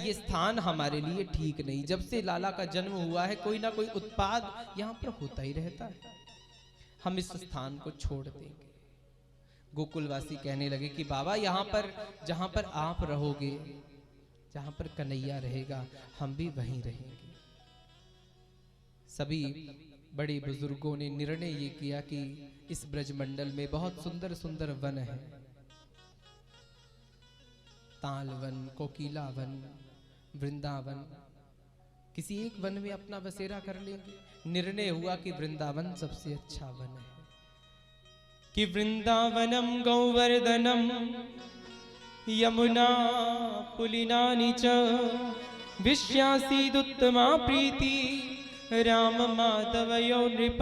ये स्थान हमारे लिए ठीक नहीं। जब से लाला का जन्म हुआ है कोई ना कोई उत्पाद यहाँ पर होता ही रहता है, हम इस स्थान को छोड़ देंगे। गोकुलवासी कहने लगे कि बाबा यहाँ पर जहाँ पर आप रहोगे, जहाँ पर कन्हैया रहेगा, हम भी वहीं रहेंगे। सभी बड़े बुजुर्गों ने निर्णय ये किया कि इस ब्रजमंडल में बहुत सुंदर सुंदर वन है, ताल वन, कोकिला वन, वृंदावन, किसी एक वन में अपना बसेरा कर लेंगे। निर्णय हुआ कि वृंदावन सबसे अच्छा वन है, कि वृंदावनम गौवर्धनम यमुना पुलिनानि च विश्यासीदुत्तमा प्रीति राम माधवयो नृप।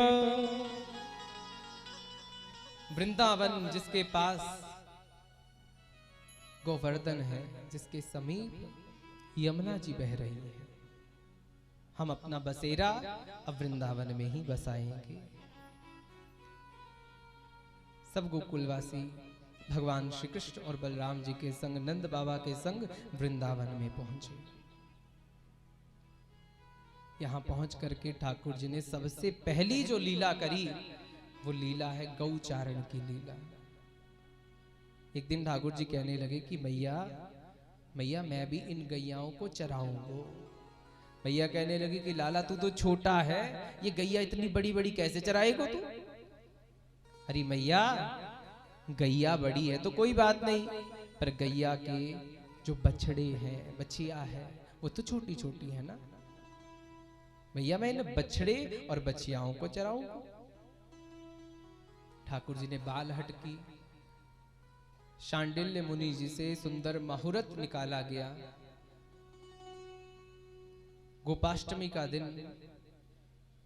वृंदावन जिसके पास गोवर्धन है, जिसके समीप यमुना जी बह रही है, हम अपना बसेरा अब वृंदावन में ही बसाएंगे। सब गोकुलवासी भगवान श्री कृष्ण और बलराम जी के संग, नंद बाबा के संग वृंदावन में पहुंचे। यहां पहुंच करके ठाकुर जी ने सबसे पहली जो लीला करी वो लीला है गौचारण की लीला। एक दिन ठाकुर जी कहने लगे कि मैया मैया मैं भी इन गैयाओं को चराऊंगा। मैया कहने लगी कि लाला तू तो छोटा है, ये गैया इतनी बड़ी बड़ी कैसे चराएगा तू? अरे मैया गैया बड़ी है तो कोई बात नहीं, पर गैया के जो बछड़े हैं, बछिया है, वो तो छोटी छोटी है ना। भैया मैं इन बछड़े और बछियाओं को चराऊंगा। ठाकुर जी ने बाल हट की, शांडिल्य मुनि जी से सुंदर मुहूर्त निकाला गया। गोपाष्टमी का दिन,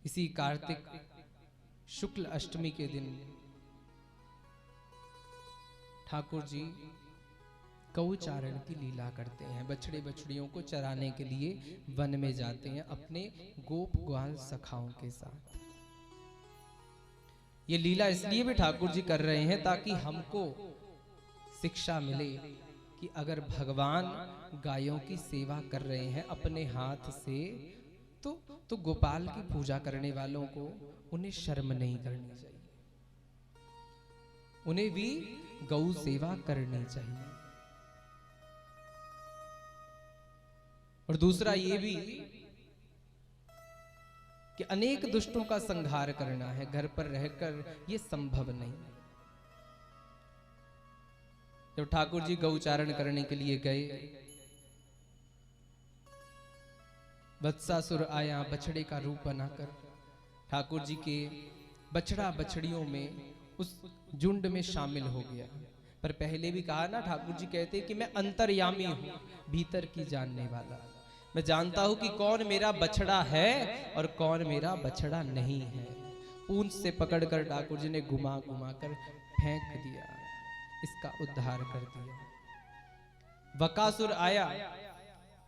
इसी कार्तिक शुक्ल अष्टमी के दिन ठाकुर जी गौचारण की लीला करते हैं। बछड़े बछड़ियों को चराने के लिए वन में जाते हैं अपने गोप ग्वाल सखाओं के साथ। ये लीला इसलिए भी ठाकुर जी कर रहे हैं ताकि हमको शिक्षा मिले कि अगर भगवान गायों की सेवा कर रहे हैं अपने हाथ से, तो गोपाल की पूजा करने वालों को उन्हें शर्म नहीं करनी चाहिए, उन्हें भी गौ सेवा करनी चाहिए। और दूसरा ये भी कि अनेक दुष्टों का संहार करना है, घर पर रहकर ये संभव नहीं। जब ठाकुर जी गौचारण करने के लिए गए, वत्सासुर आया बछड़े का रूप बनाकर, ठाकुर जी के बछड़ा बछड़ियों में उस झुंड में शामिल हो गया। पर पहले भी कहा ना, ठाकुर जी कहते कि मैं अंतर्यामी हूं, भीतर की जानने वाला, मैं जानता हूं कि कौन मेरा बछड़ा है और कौन मेरा बछड़ा नहीं है। पूंछ से पकड़कर ठाकुर जी ने घुमा घुमा कर फेंक दिया, इसका उद्धार कर दिया। बकासुर आया,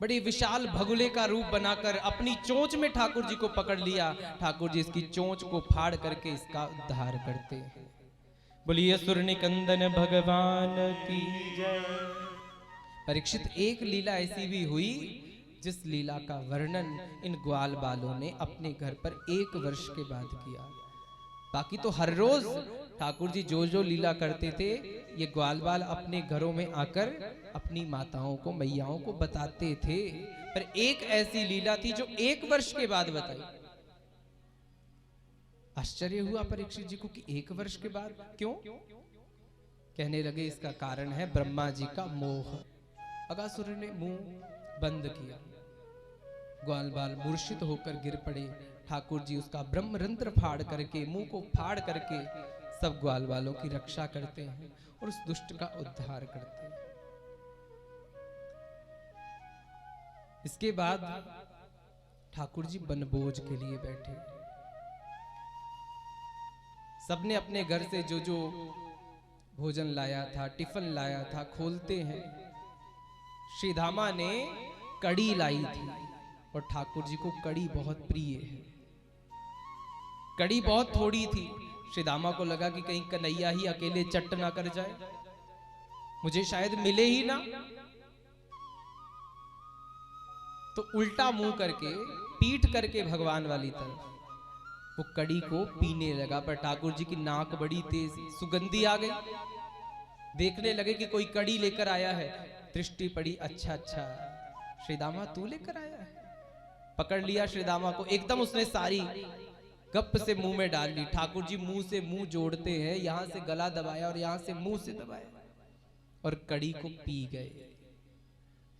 बड़ी विशाल भगुले का रूप बनाकर अपनी चोंच में ठाकुर जी को पकड़ लिया। ठाकुर जी इसकी चोंच को फाड़ करके इसका उद्धार करते हैं। बोलिए असुर निकंदन भगवान की जय। परीक्षित, एक लीला ऐसी भी हुई जिस लीला का वर्णन इन ग्वाल बालों ने अपने घर पर 1 वर्ष के बाद किया। बाकी तो हर रोज ठाकुर जी जो जो लीला करते थे ये ग्वाल बाल अपने घरों में आकर अपनी माताओं को, मैयाओं को बताते थे, पर एक ऐसी लीला थी जो 1 वर्ष के बाद बताई। आश्चर्य हुआ परीक्षित जी को कि 1 वर्ष के बाद क्यों? कहने लगे इसका कारण है ब्रह्मा जी का मोह। अगासुर ने मुंह बंद किया, ग्वाल बाल मूर्छित होकर गिर पड़े। ठाकुर जी उसका ब्रह्मरंध्र फाड़ करके, मुंह को फाड़ करके सब ग्वाल बालों की रक्षा करते हैं और उस दुष्ट का उद्धार करते हैं। इसके बाद ठाकुर जी बनभोज के लिए बैठे। सबने अपने घर से जो जो भोजन लाया था, टिफिन लाया था, खोलते हैं। श्री धामा ने कड़ी लाई थी और ठाकुर जी को कड़ी बहुत प्रिय है। कड़ी बहुत थोड़ी थी। श्री दामा को लगा कि कहीं कन्हैया ही अकेले चट ना कर जाए, मुझे शायद मिले ही ना। तो उल्टा मुंह करके पीठ करके भगवान वाली तरफ वो कड़ी को पीने लगा। पर ठाकुर जी की नाक बड़ी तेज, सुगंधी आ गई। देखने लगे कि कोई कड़ी लेकर आया है। दृष्टि पड़ी, अच्छा अच्छा श्रीदामा तू लेकर आया है। पकड़ लिया श्रीदामा को, एकदम उसने सारी गप से मुंह में डाल ली। ठाकुर जी मुंह से मुंह जोड़ते हैं, यहां से गला दबाया और यहां से मुंह से दबाया और कड़ी को पी गए।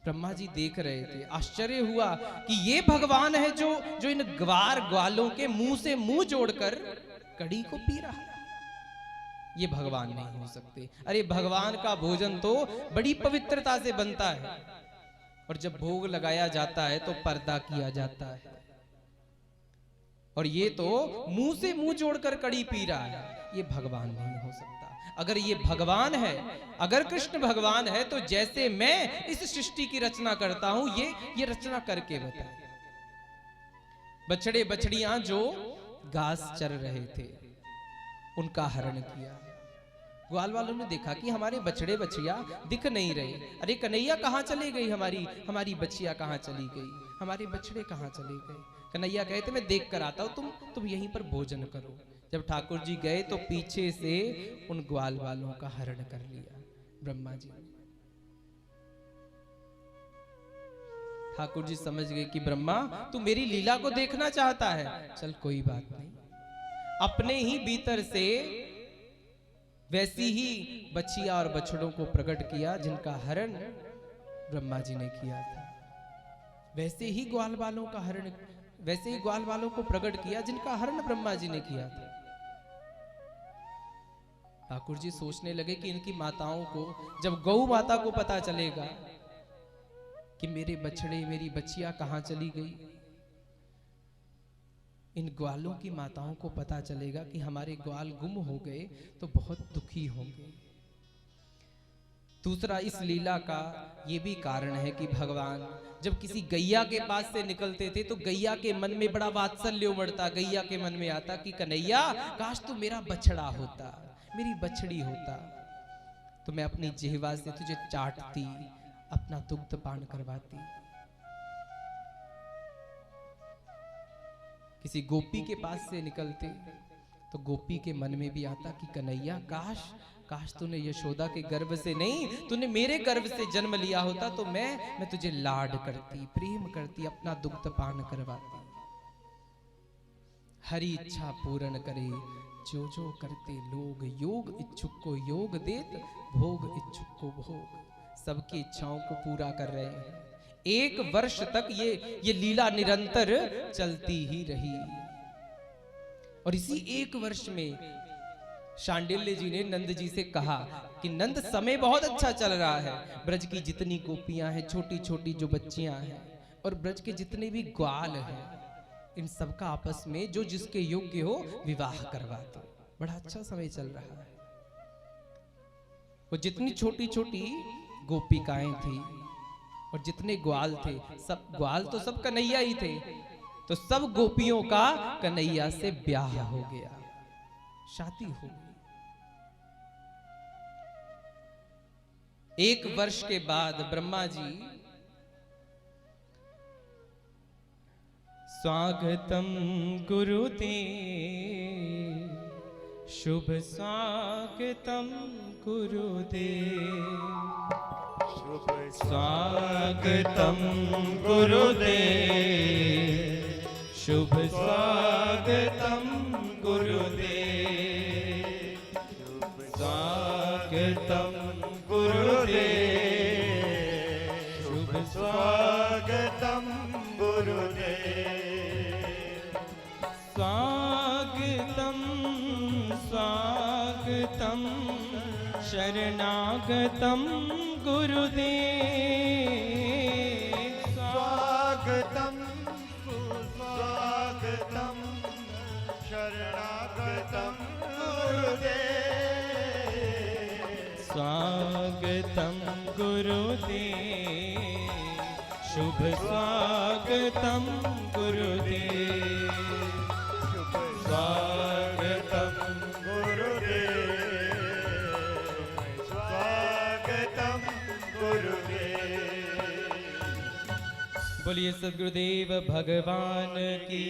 ब्रह्मा जी देख रहे थे, आश्चर्य हुआ कि ये भगवान है जो इन ग्वार ग्वालों के मुंह से मुंह जोड़कर कड़ी को पी रहा है। ये भगवान नहीं हो सकते। अरे भगवान का भोजन तो बड़ी पवित्रता से बनता है और जब भोग लगाया जाता है तो पर्दा किया जाता है, और ये तो मुंह से मुंह जोड़कर कड़ी पी रहा है। ये भगवान नहीं हो सकता। अगर ये भगवान है, अगर कृष्ण भगवान है, तो जैसे मैं इस सृष्टि की रचना करता हूं ये रचना करके बताए। बछड़े बछड़ियां जो घास चर रहे थे उनका हरण किया। ग्वाल वालों ने देखा कि हमारे बछड़े बछिया दिख नहीं रहे। अरे कन्हैया कहाँ चले गई, हमारी बछिया कहाँ चली गई, हमारे बछड़े कहाँ चले गए। कन्हैया कहते मैं देख कर आता हूं, तुम यहीं पर भोजन करो। जब ठाकुर जी गए तो पीछे से उन ग्वाल वालों का हरण कर लिया ब्रह्मा जी। ठाकुर जी समझ गए कि ब्रह्मा तू मेरी लीला को देखना चाहता है, चल कोई बात नहीं। अपने ही भीतर से वैसी ही बछिया और बछड़ों को प्रकट किया जिनका हरण ब्रह्मा जी ने किया था। वैसे ही ग्वाल वालों का हरण, वैसे ही ग्वाल वालों को प्रकट किया जिनका हरण ब्रह्मा जी ने किया था। ठाकुर जी सोचने लगे कि इनकी माताओं को, जब गौ माता को पता चलेगा कि मेरे बछड़े मेरी बच्चियां कहां चली गई, इन ग्वालों की माताओं को पता चलेगा कि हमारे ग्वाल गुम हो गए तो बहुत दुखी होंगे। दूसरा, इस लीला का ये भी कारण है कि भगवान जब किसी गैया के पास से निकलते थे तो गैया के मन में बड़ा वात्सल्य उमड़ता। गैया के मन में आता कि कन्हैया काश तू मेरा बछड़ा होता, मेरी बछड़ी होता, तो मैं अपनी जिह्वा से तुझे चाटती, अपना दुग्ध पान करवाती। किसी गोपी के पास से निकलते तो गोपी के मन में भी आता कि कन्हैया काश तूने यशोदा के गर्भ से नहीं, तूने मेरे गर्भ से जन्म लिया होता तो मैं तुझे लाड करती, प्रेम करती, अपना दुग्ध पान करवाती। हरि इच्छा पूर्ण करे जो जो करते लोग, योग इच्छुक को योग देत, भोग इच्छुक को भोग। सबकी इच्छाओं को पूरा कर रहे हैं। 1 वर्ष तक ये लीला निरंतर चलती ही रही। और इसी 1 वर्ष में शांडिल्य जी ने नंद जी से कहा कि नंद समय बहुत अच्छा चल रहा है। ब्रज की जितनी गोपियां हैं, छोटी छोटी जो बच्चियां हैं, और ब्रज के जितने भी ग्वाल हैं, इन सबका आपस में जो जिसके योग्य हो विवाह करवा दो। बड़ा अच्छा समय चल रहा है। वो जितनी छोटी छोटी गोपिकाएं थी और जितने ग्वाल थे, सब ग्वाल तो सब कन्हैया ही थे, तो सब गोपियों का कन्हैया से ब्याह हो गया, शादी हो गई। 1 वर्ष के बाद ब्रह्मा जी स्वागतम गुरुदेव, शुभ स्वागतम गुरुदेव, शुभ स्वागतम गुरुदेव, शुभ स्वागतम गुरुदेव, शुभ स्वागतम गुरुदेव, शुभ स्वागतम गुरुदेव। स्वागतम स्वागतम शरणागतम गुरुदेव, स्वागतम सुस्वागतम शरणागतम गुरुदेव, स्वागतम गुरुदेव, शुभ स्वागतम गुरुदेव, शुभ स्वागतम गुरुदेव, स्वागतम गुरुदेव। बोलिए सद्गुरुदेव भगवान की।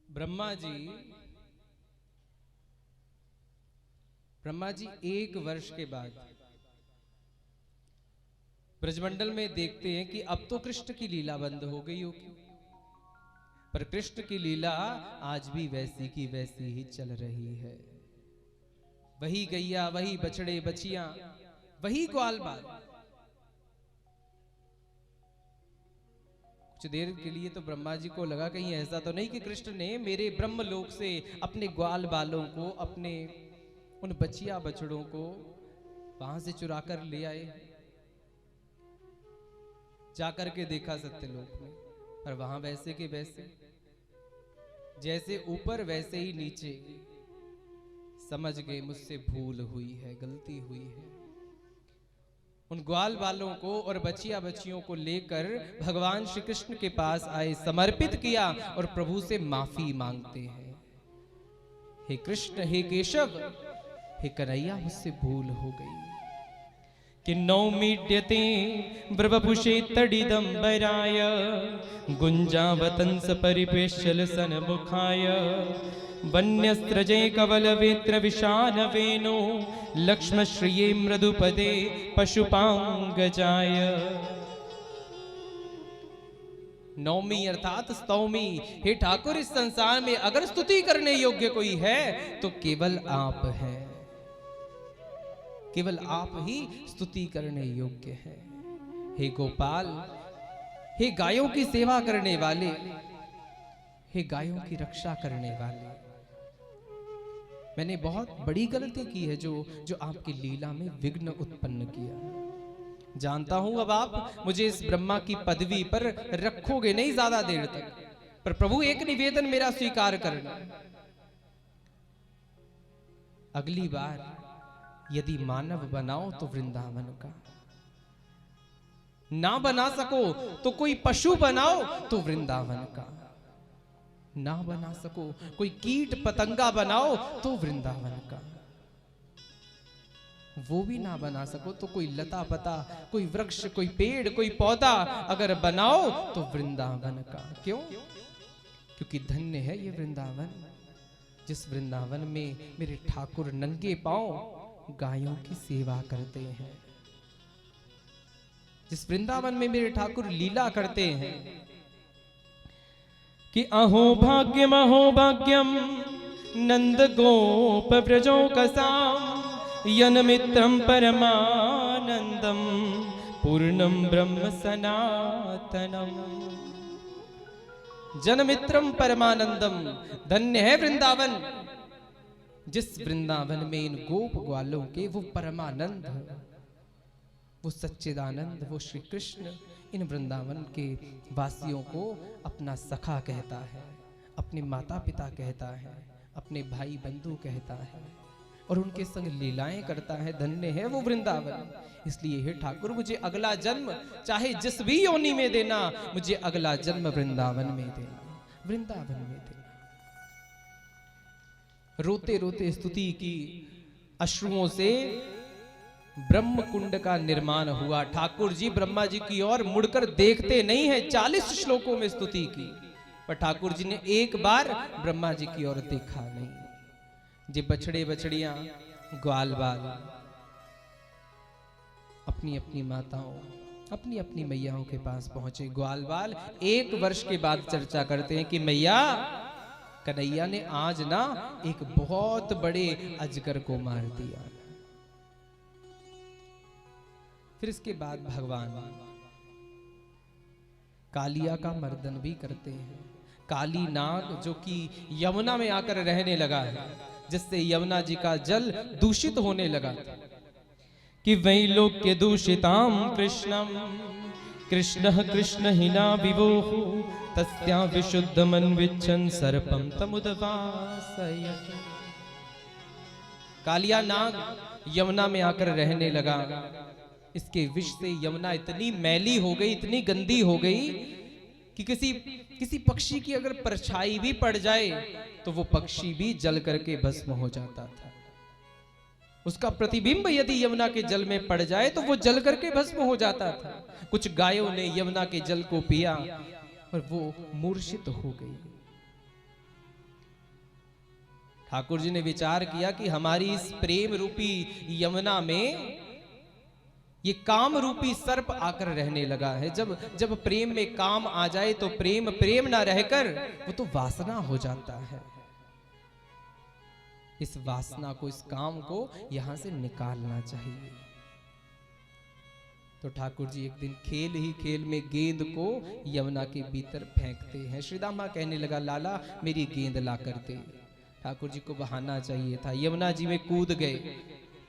ब्रह्मा जी 1 वर्ष के बाद ब्रजमंडल में देखते हैं कि अब तो कृष्ण की लीला बंद हो गई होगी, पर कृष्ण की लीला आज भी वैसी की वैसी ही चल रही है। वही गैया, वही बछड़े बछियां, वही ग्वाल बाल। कुछ देर के लिए तो ब्रह्मा जी को लगा कहीं ऐसा तो नहीं कि कृष्ण ने मेरे ब्रह्मलोक से अपने ग्वाल बालों को, अपने उन बछिया बछड़ों को वहां से चुरा कर ले आए। जाकर के देखा सत्यलोक में, और वहां वैसे के वैसे, जैसे ऊपर वैसे ही नीचे। समझ गए मुझसे भूल हुई है, गलती हुई है। उन ग्वाल बालों को और बचिया बच्चियों को लेकर भगवान श्री कृष्ण के पास आए, समर्पित किया और प्रभु से माफी मांगते हैं। हे कृष्ण, हे केशव, हे कन्हैया, मुझसे भूल हो गई। कि नौमीड्यते ब्रवभुषे तडिदंबराय गुंजावतंस परिपेशल सन मुखाय वन्यस्त्रजय कवल वेत्र विशान वेनो लक्ष्म श्रिये मृदुपदे पशुपांगजाय। नौमी अर्थात स्तौमी। हे ठाकुर, इस संसार में अगर स्तुति करने योग्य कोई है तो केवल आप हैं, केवल आप ही स्तुति करने योग्य है। हे गोपाल, हे गायों की सेवा करने वाले, हे गायों की रक्षा करने वाले, मैंने बहुत बड़ी गलती की है जो आपकी लीला में विघ्न उत्पन्न किया। जानता हूं अब आप मुझे इस ब्रह्मा की पदवी पर रखोगे नहीं ज्यादा देर तक, पर प्रभु एक निवेदन मेरा स्वीकार करना। अगली बार यदि मानव बनाओ तो वृंदावन का, ना बना सको तो कोई पशु बनाओ तो वृंदावन का, ना बना सको कोई कीट पतंगा बनाओ तो वृंदावन का, वो भी ना बना सको तो कोई लता पता, कोई वृक्ष, कोई पेड़, कोई पौधा अगर बनाओ तो वृंदावन का। क्यों? क्योंकि धन्य है ये वृंदावन, जिस वृंदावन में मेरे ठाकुर नंगे पांव गायों की सेवा करते हैं, जिस वृंदावन में मेरे ठाकुर लीला करते हैं। कि अहो भाग्यम, अहो भाग्यम नंद गोप व्रजो कसाम यन मित्रम परमानंदम पूर्णम ब्रह्म सनातनम। जन मित्रम परमानंदम, धन्य है वृंदावन, जिस वृंदावन में इन गोप ग्वालों के वो परमानंद, वो सच्चिदानंद, वो श्री कृष्ण इन वृंदावन के वासियों को अपना सखा कहता है, अपने माता पिता कहता है, अपने भाई बंधु कहता है और उनके संग लीलाएं करता है। धन्य है वो वृंदावन। इसलिए हे ठाकुर, मुझे अगला जन्म चाहे जिस भी योनि में देना, मुझे अगला जन्म वृंदावन में देना, वृंदावन में देना। रोते रोते स्तुति की, अश्रुओं से ब्रह्म कुंड का निर्माण हुआ। ठाकुर जी ब्रह्मा जी की ओर मुड़कर देखते नहीं है। 40 श्लोकों में स्तुति की, पर ठाकुर जी ने एक बार ब्रह्मा जी की ओर देखा नहीं। जे बछड़े बछड़ियां, ग्वाल बाल अपनी अपनी माताओं, अपनी अपनी मैयाओं के पास पहुंचे। ग्वाल बाल 1 वर्ष के बाद चर्चा करते हैं कि मैया, कन्हैया ने आज ना एक बहुत बड़े अजगर को मार दिया। फिर इसके बाद भगवान कालिया का मर्दन भी करते हैं। काली नाग जो कि यमुना में आकर रहने लगा है, जिससे यमुना जी का जल दूषित होने लगा कि वही लोग के दूषिताम कृष्णम कृष्ण कृष्ण हिना विवोह तस्या विशुद्ध मन विच्छन सर्पम तमुदवासयति। कालिया नाग यमुना में आकर रहने लगा। इसके विष से यमुना इतनी मैली हो गई, इतनी गंदी हो गई कि किसी पक्षी की अगर परछाई भी पड़ जाए तो वो पक्षी भी जल करके भस्म हो जाता था। उसका प्रतिबिंब यदि यमुना के जल में पड़ जाए तो वो जल करके भस्म हो जाता था। कुछ गायों ने यमुना के जल को पिया और वो मूर्छित हो गई। ठाकुर जी ने विचार किया कि हमारी इस प्रेम रूपी यमुना में ये काम रूपी सर्प आकर रहने लगा है। जब जब प्रेम में काम आ जाए तो प्रेम प्रेम ना रहकर वो तो वासना हो जाता है। इस वासना को, इस काम को यहां से निकालना चाहिए। तो ठाकुर जी एक दिन खेल ही खेल में गेंद को यमुना के भीतर फेंकते हैं। श्री दामा कहने लगा, लाला मेरी गेंद ला कर दे। ठाकुर जी को बहाना चाहिए था, यमुना जी में कूद गए।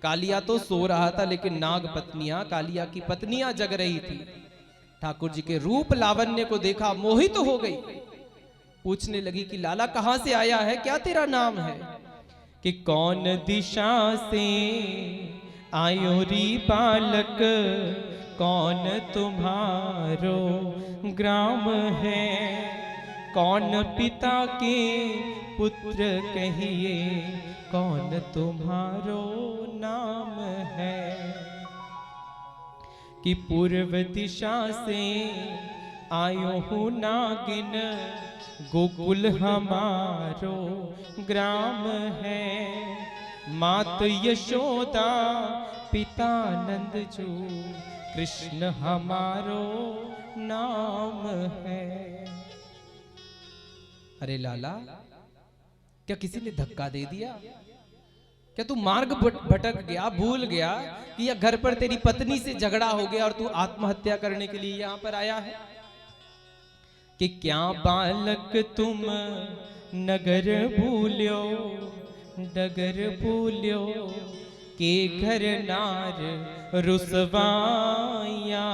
कालिया तो सो रहा था, लेकिन नाग पत्नियां, कालिया की पत्नियां जग रही थी। ठाकुर जी के रूप लावण्य को देखा, मोहित हो गई। पूछने लगी कि लाला कहां से आया है, क्या तेरा नाम है? कि कौन दिशा से आयो री बालक, कौन तुम्हारो ग्राम है, कौन पिता के पुत्र कहिए, कौन तुम्हारो नाम है। कि पूर्व दिशा से आयो हूँ नागिन, गोकुल हमारो ग्राम है, मात यशोदा पिता नंद जो, कृष्ण हमारो नाम है। अरे लाला, क्या किसी ने धक्का दे दिया? क्या तू मार्ग भटक गया, भूल गया कि या घर पर तेरी पत्नी से झगड़ा हो गया और तू आत्महत्या करने के लिए यहां पर आया है? कि क्या बालक तुम नगर भूल्यो, डगर भूल्यो, के घर नार रुसवाया,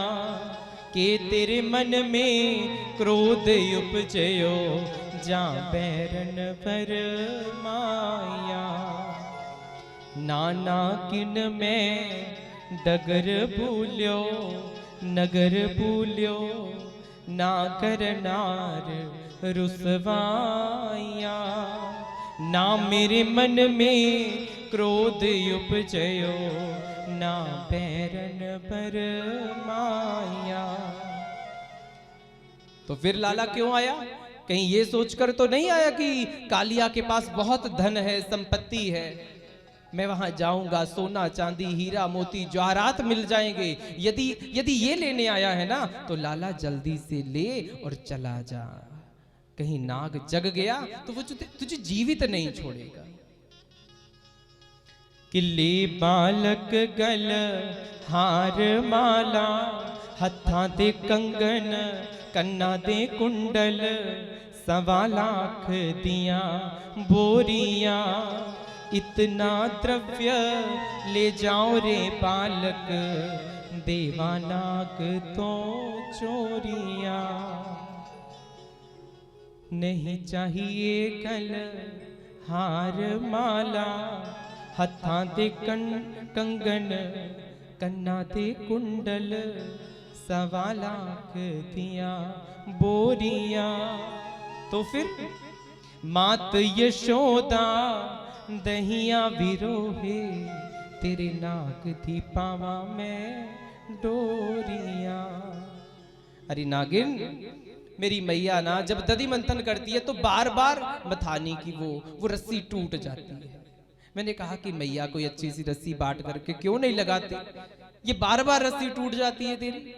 के तेरे मन में क्रोध उपजयो, जा बैरन पर माया। नाना किन में डगर भूल्यो, नगर भूल्यो, ना कर नार रुसवाया, ना मेरे मन में क्रोध उपजयो, ना बैरन पर माया। तो फिर लाला क्यों आया? कहीं ये सोचकर तो नहीं आया कि कालिया के पास बहुत धन है, संपत्ति है, मैं वहां जाऊंगा, सोना चांदी हीरा मोती जवाहरात मिल जाएंगे। यदि ये लेने आया है ना, तो लाला जल्दी से ले और चला जा। कहीं नाग जग गया तो वो तुझे जीवित नहीं छोड़ेगा। किले बालक गल हार माला, हथा दे कंगन कन्ना दे कुंडल, 1.25 लाख दिया बोरिया, इतना द्रव्य ले जाओ रे बालक, देवानाग तो चोरिया। नहीं चाहिए गल हार माला, हथा दे कंगन कन्ना दे कुंडल, 1.25 लाख दिया बोरिया। तो फिर मात यशोदा दहिया विरोहे, तेरे नाग थी पावा में डोरिया। अरे नागिन, मेरी मैया ना जब दधि मंथन करती है तो बार बार मथानी की वो रस्सी टूट जाती है। मैंने कहा कि मैया कोई अच्छी सी रस्सी बांट करके क्यों नहीं लगाती, ये बार बार रस्सी टूट जाती है तेरी।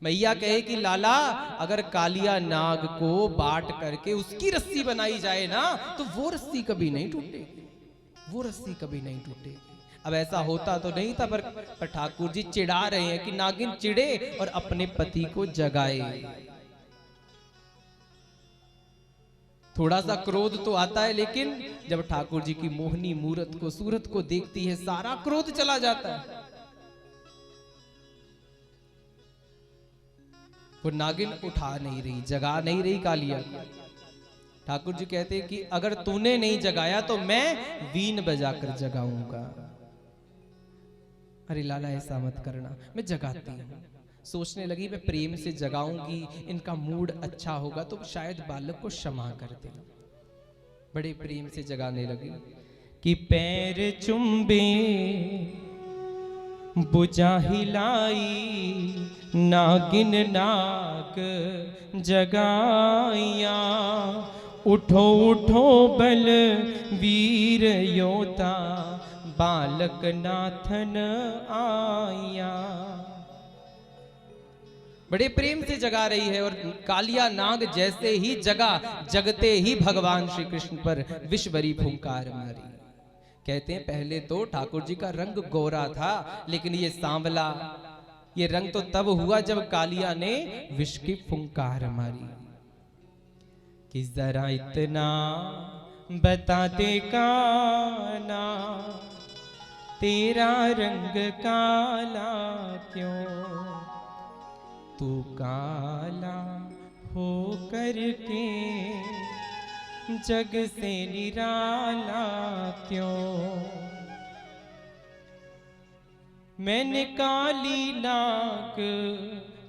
मैया कहे कि लाला, अगर कालिया नाग को बांट करके उसकी रस्सी बनाई जाए ना, तो वो रस्सी कभी नहीं टूटेगी, वो रस्सी कभी नहीं टूटेगी। अब ऐसा होता तो नहीं था, पर ठाकुर जी चिढ़ा रहे हैं कि नागिन चिढ़े और अपने पति को जगाए। थोड़ा सा क्रोध तो आता है, लेकिन जब ठाकुर जी की मोहनी मूरत को, सूरत को देखती है, सारा क्रोध चला जाता है। वो नागिन उठा नहीं रही, जगा नहीं रही कालिया को। ठाकुर जी कहते हैं कि अगर तूने नहीं जगाया तो मैं वीण बजाकर जगाऊंगा। अरे लाला, ऐसा मत करना, मैं जगाती हूँ। सोचने लगी मैं प्रेम से जगाऊंगी, इनका मूड अच्छा होगा तो शायद बालक को क्षमा कर दे। बड़े प्रेम से जगाने लगी। कि पैर चुंबे बुझा हिलाई, नागिन नाग जगाइया, उठो उठो बल वीर योता, बालक नाथन आया। बड़े प्रेम से जगा रही है और कालिया नाग जैसे ही जगा, जगते ही भगवान श्री कृष्ण पर विष भरी फुंकार मारी। कहते हैं पहले तो ठाकुर जी का रंग गोरा था, लेकिन ये सांवला, ये रंग तो तब हुआ जब कालिया ने विष की फुंकार मारी। कि जरा इतना बता दे काना, तेरा रंग काला क्यों, तू काला हो करके जग से निराला क्यों। मैंने काली नाग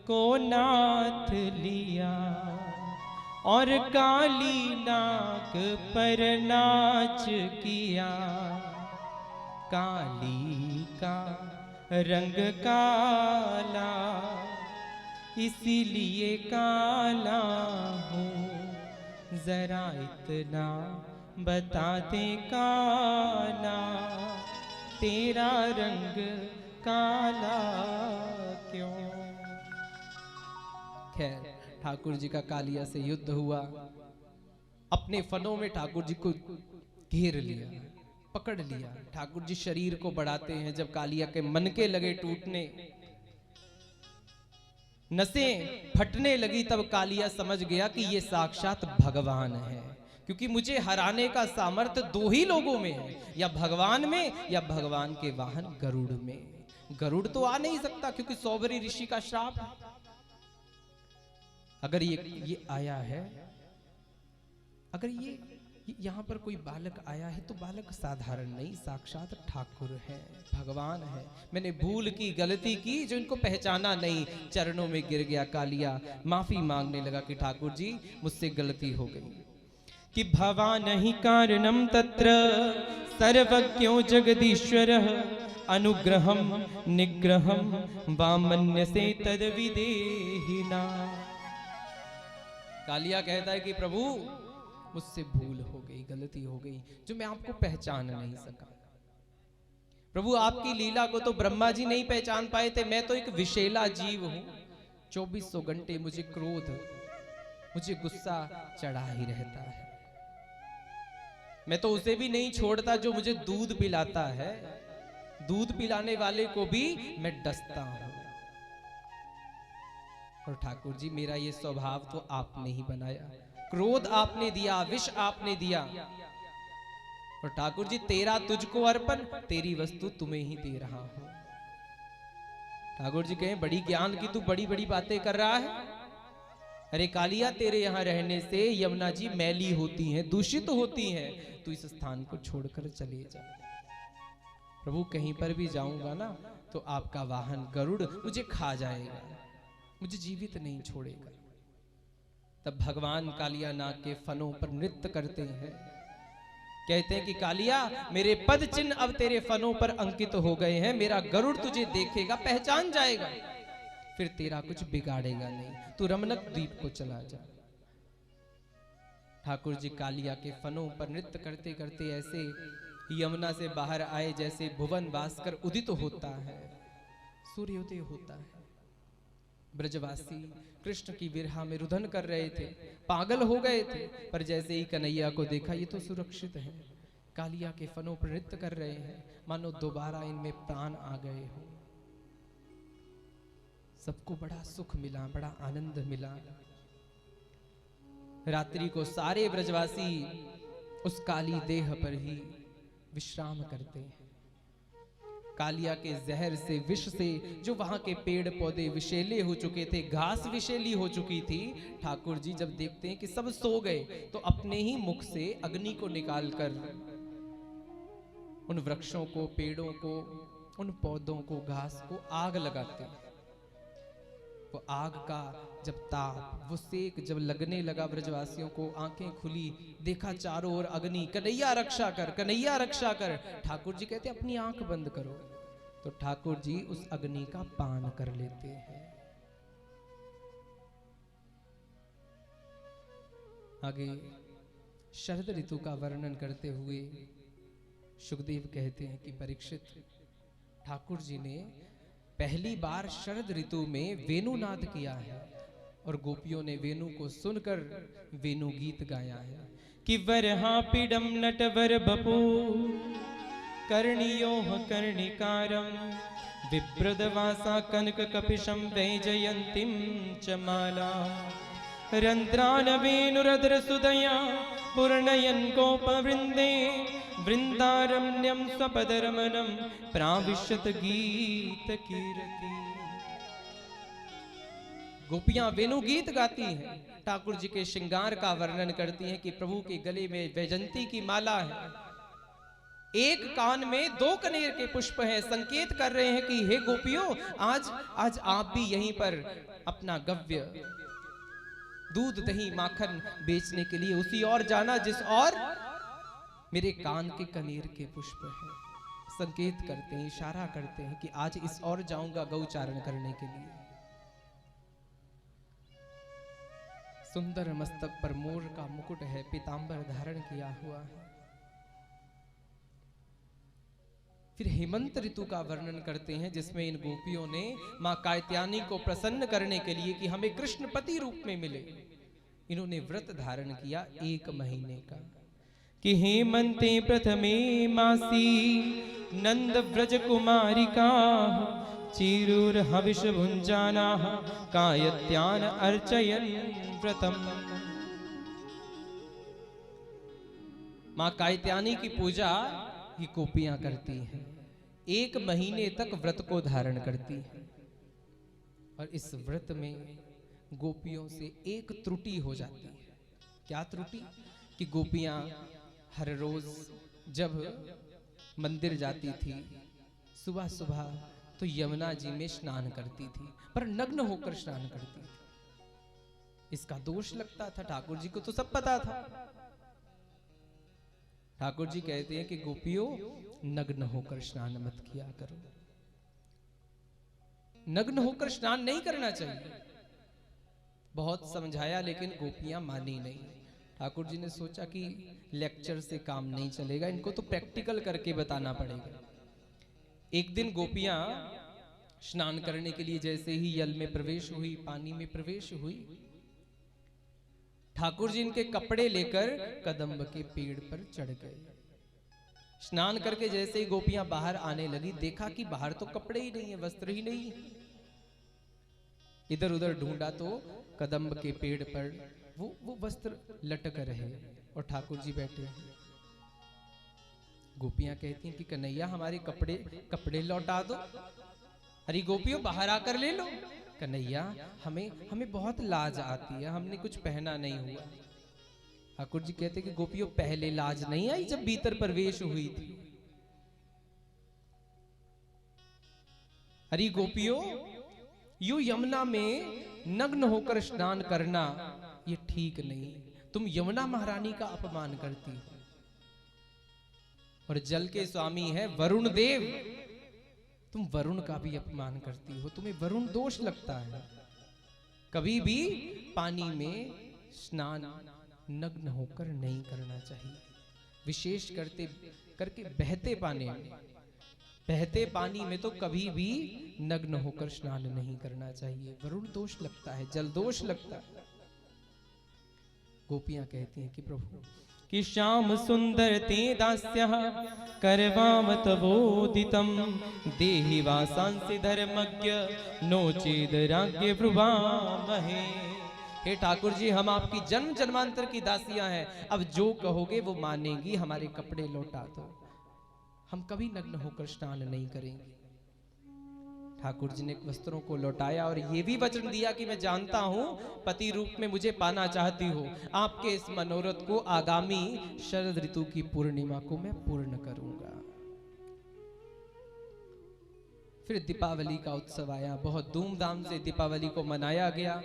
को नाथ लिया, और काली नाग पर नाच किया। काली का रंग काला, इसीलिए काला हूँ, जरा इतना बता दे काना, तेरा रंग काला क्यों। खैर ठाकुर जी का कालिया से युद्ध हुआ। अपने फनों में ठाकुर जी को घेर लिया, पकड़ लिया। ठाकुर जी शरीर को बढ़ाते हैं। जब कालिया के मनके लगे टूटने, नसें फटने लगी, तब कालिया समझ गया कि ये साक्षात भगवान है। क्योंकि मुझे हराने का सामर्थ्य दो ही लोगों में है, या भगवान में या भगवान के वाहन गरुड़ में। गरुड़ तो आ नहीं सकता क्योंकि सौबरी ऋषि का श्राप है। अगर ये आया है, अगर ये यहाँ पर कोई बालक आया है तो बालक साधारण नहीं, साक्षात ठाकुर है, भगवान है। मैंने भूल की, गलती की, जो इनको पहचाना नहीं। चरणों में गिर गया कालिया, माफी मांगने लगा कि ठाकुर जी मुझसे गलती हो गई। कि भवान ही कारणम तत्र सर्वज्ञो जगदीश्वरः, अनुग्रहम निग्रहम वामन्य से तद विदेहिना। कालिया कहता है कि प्रभु मुझसे भूल हो गई, गलती हो गई, जो मैं आपको पहचान नहीं सका। प्रभु आपकी लीला को तो ब्रह्मा जी नहीं पहचान पाए थे, मैं तो एक विशेला जीव हूं। 2400 घंटे मुझे क्रोध, मुझे गुस्सा चढ़ा ही रहता है। मैं तो उसे भी नहीं छोड़ता जो मुझे दूध पिलाता है, दूध पिलाने वाले को भी मैं डसता हूं। और ठाकुर जी मेरा ये स्वभाव तो आपने ही बनाया, क्रोध आपने दिया, विष आपने दिया। और ठाकुर जी तेरा तुझको अर्पण, तेरी वस्तु तुम्हें ही दे रहा हूं। ठाकुर जी कहें बड़ी ज्ञान की तू बड़ी बड़ी बातें कर रहा है। अरे कालिया, तेरे यहां रहने से यमुना जी मैली होती हैं, दूषित होती हैं, तू इस स्थान को छोड़कर चले जा। प्रभु कहीं पर भी जाऊंगा ना तो आपका वाहन गरुड़ मुझे खा जाएगा, मुझे जीवित नहीं छोड़ेगा। तब भगवान कालिया नाग के फनों पर नृत्य करते हैं। कहते हैं कि कालिया, मेरे पद चिन्ह अब तेरे फनों पर अंकित हो गए हैं। मेरा गरुड़ तुझे देखेगा, पहचान जाएगा, फिर तेरा कुछ बिगाड़ेगा नहीं। तू रमनक द्वीप को चला जा। ठाकुर जी कालिया के फनों पर नृत्य करते करते ऐसे यमुना से बाहर आए जैसे भुवन भास्कर उदित होता है, सूर्योदय होता है। ब्रजवासी कृष्ण की विरहा में रुदन कर रहे थे, पागल हो गए थे, पर जैसे ही कन्हैया को देखा ये तो सुरक्षित है, कालिया के फनों पर नृत्य कर रहे हैं, मानो दोबारा इनमें प्राण आ गए हो। सबको बड़ा सुख मिला, बड़ा आनंद मिला। रात्रि को सारे ब्रजवासी उस काली देह पर ही विश्राम करते हैं। कालिया के जहर से, विष से, जो वहां के पेड़ पौधे विषैले हो चुके थे, घास विषैली हो चुकी थी, ठाकुर जी जब देखते हैं कि सब सो गए तो अपने ही मुख से अग्नि को निकालकर उन वृक्षों को, पेड़ों को, उन पौधों को, घास को आग लगाते हैं। वो आग का जब ताप, वो सेक जब लगने लगा ब्रजवासियों को, आंखें खुली, देखा चारों ओर अग्नि, कन्हैया रक्षा कर, कन्हैया रक्षा कर। ठाकुर जी कहते अपनी आंख बंद करो, तो ठाकुर जी उस अग्नि का पान कर लेते हैं। आगे शरद ऋतु का वर्णन करते हुए सुखदेव कहते हैं कि परीक्षित, ठाकुर जी ने पहली बार शरद ऋतु में वेणुनाद किया है और गोपियों ने वेणु को सुनकर वेणु गीत गाया है कि वरहा पीडम नटवर बपू कर्णियोह कर्णिकारम विप्रदवासा कनक कपिशम वैजयंतीम च माला रंध्रान वेणुरद्र सुदया पूर्णयन गोपवृंदे वृंदारण्यम स्वपदरमनम प्राविशत गीत कीर्ति। गोपियां वेणु गीत गाती हैं, ठाकुर जी के श्रृंगार का वर्णन करती हैं कि प्रभु के गले में वैजंती की माला है, एक कान में 2 कनेर के पुष्प हैं, संकेत कर रहे हैं कि हे गोपियों, आज आप भी यहीं पर अपना गव्य दूध दही माखन बेचने के लिए उसी और जाना जिस और मेरे कान के कनेर के पुष्प हैं। संकेत करते हैं, इशारा करते हैं कि आज इस और जाऊंगा गौचारण करने के लिए। सुंदर मस्तक पर मोर का मुकुट है, पीतांबर धारण किया हुआ है। फिर हेमंत ऋतु का वर्णन करते हैं जिसमें इन गोपियों ने मां कात्यायनी को प्रसन्न करने के लिए कि हमें कृष्ण पति रूप में मिले, इन्होंने व्रत धारण किया 1 महीने का कि हेमंते प्रथमे मासी नंद व्रज कुमारिका चिरुर हविष भुंजाना कायत्यान अर्चयन व्रतम। मां कात्यायनी की पूजा ये गोपियां करती हैं, 1 महीने तक व्रत को धारण करती हैं। और इस व्रत में गोपियों से एक त्रुटि हो जाती है। क्या त्रुटि? कि गोपियां हर रोज जब मंदिर जाती थी सुबह सुबह तो यमुना जी में स्नान करती थी, पर नग्न होकर स्नान करती थी। इसका दोष लगता था, ठाकुर जी को तो सब पता था। ठाकुर जी कहते हैं कि गोपियों, नग्न होकर स्नान मत किया करो, नग्न होकर स्नान नहीं करना चाहिए। बहुत समझाया लेकिन गोपियां मानी नहीं। ठाकुर जी ने सोचा कि लेक्चर से काम नहीं चलेगा, इनको तो प्रैक्टिकल करके बताना पड़ेगा। एक दिन गोपियां स्नान करने के लिए जैसे ही जल में प्रवेश हुई, पानी में प्रवेश हुई, ठाकुर जी इनके कपड़े लेकर कदम्ब के पेड़ पर चढ़ गए। स्नान करके जैसे ही गोपियां बाहर आने लगी, देखा कि बाहर तो कपड़े ही नहीं है, वस्त्र ही नहीं है। इधर उधर ढूंढा तो कदम्ब के पेड़ पर वो वस्त्र लटक रहे और ठाकुर जी बैठे हैं। गोपियां कहती हैं कि कन्हैया हमारे कपड़े लौटा दो। अरे गोपियों बाहर आकर ले लो। कन्हैया हमें बहुत लाज आती है, हमने कुछ पहना नहीं हुआ। ठाकुर जी कहते कि गोपियों पहले लाज नहीं आई जब भीतर प्रवेश हुई थी। अरे गोपियों, यू यमुना में नग्न होकर स्नान करना ये ठीक नहीं। तुम यमुना महारानी का अपमान करती हो और जल के स्वामी है वरुण देव, तुम वरुण का भी अपमान करती हो, तुम्हें वरुण दोष लगता है। कभी भी पानी में स्नान नग्न होकर नहीं करना चाहिए, विशेष करके बहते पानी में तो कभी भी नग्न होकर स्नान नहीं करना चाहिए, वरुण दोष लगता है, जल दोष लगता है। गोपियां कहती हैं कि प्रभु कि श्याम सुंदर ते दास्यः करवावत बोदितम देहि वासांसि धर्मज्ञ नो चेद राज्ञ ब्रुवामहे। हे ठाकुर जी, हम आपकी जन्म जन्मांतर की दासियां हैं, अब जो कहोगे वो मानेगी, हमारे कपड़े लौटा दो, हम कभी नग्न होकर स्नान नहीं करेंगे। ठाकुर जी ने वस्त्रों को लौटाया और ये भी वचन दिया कि मैं जानता हूं पति रूप में मुझे पाना चाहती हो, आपके इस मनोरथ को आगामी शरद ऋतु की पूर्णिमा को मैं पूर्ण करूंगा। फिर दीपावली का उत्सव आया, बहुत धूमधाम से दीपावली को मनाया गया।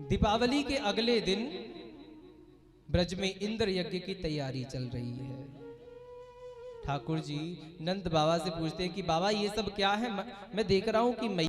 दीपावली के अगले दिन ब्रज में इंद्र यज्ञ की तैयारी चल रही है। ठाकुर जी नंद बाबा से पूछते हैं कि बाबा ये सब क्या है? मैं देख रहा हूं कि